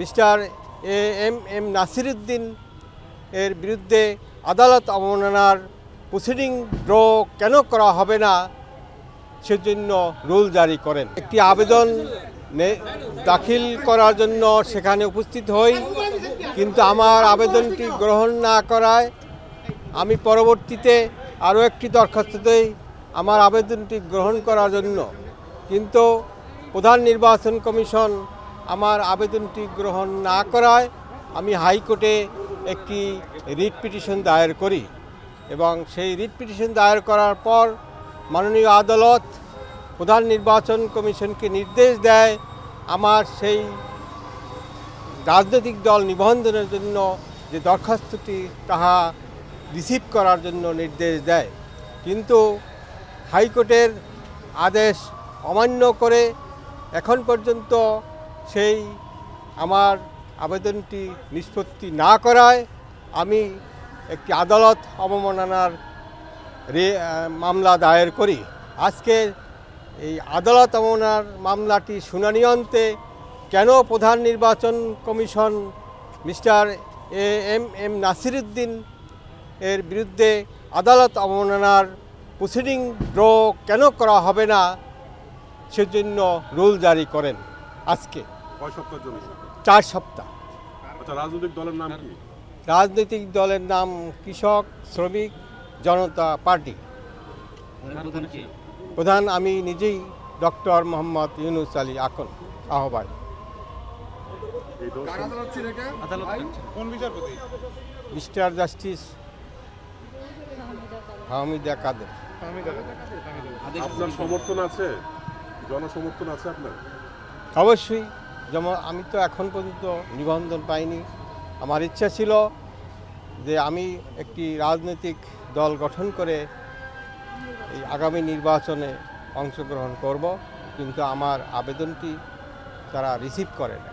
Mister M Nasiruddin এর বিরুদ্ধে আদালত অবমাননার প্রসিডিং ড্র কেন করা হবে না সেজন্য রুল জারি করেন। একটি আবেদন দাখিল করার জন্য সেখানে উপস্থিত হই, কিন্তু আমার আবেদনটি গ্রহণ না করায় আমি পরবর্তীতে আরও একটি দরখাস্ত দেই আমার আবেদনটি গ্রহণ করার জন্য, কিন্তু প্রধান নির্বাচন কমিশন আমার আবেদনটি গ্রহণ না করায় আমি হাইকোর্টে একটি রিট পিটিশন দায়ের করি এবং সেই রিট পিটিশন দায়ের করার পর মাননীয় আদালত প্রধান নির্বাচন কমিশনকে নির্দেশ দেয় আমার সেই রাজনৈতিক দল নিবন্ধনের জন্য যে দরখাস্তটি তাহা রিসিভ করার জন্য নির্দেশ দেয়, কিন্তু হাইকোর্টের আদেশ অমান্য করে এখন পর্যন্ত সেই আমার আবেদনটি নিষ্পত্তি না করায় আমি একটি আদালত অবমাননার মামলা দায়ের করি। আজকে এই আদালত অবমাননার মামলাটি শুনানি অন্তে কেন প্রধান নির্বাচন কমিশন মিস্টার এম নাসিরউদ্দিন এর বিরুদ্ধে আদালত অবমাননার প্রসিডিং ড্র কেন করা হবে না সেজন্য রুল জারি করেন। আজকে 4 সপ্তাহ। আচ্ছা, রাজনৈতিক দলের নাম কি? রাজনৈতিক দলের নাম কৃষক শ্রমিক জনতা পার্টি। প্রধান আমি নিজেই ডক্টর মোহাম্মদ ইউনুস আলী আকন আহ্বায়ক। মিস্টার জাস্টিস হামিদা কাদের। আপনার সমর্থন আছে, জনসমর্থন আছে আপনার? অবশ্যই, যেমন আমি তো এখন পর্যন্ত নিবন্ধন পাইনি। আমার ইচ্ছা ছিল যে আমি একটি রাজনৈতিক দল গঠন করে এই আগামী নির্বাচনে অংশগ্রহণ করব, কিন্তু আমার আবেদনটি তারা রিসিভ করে না।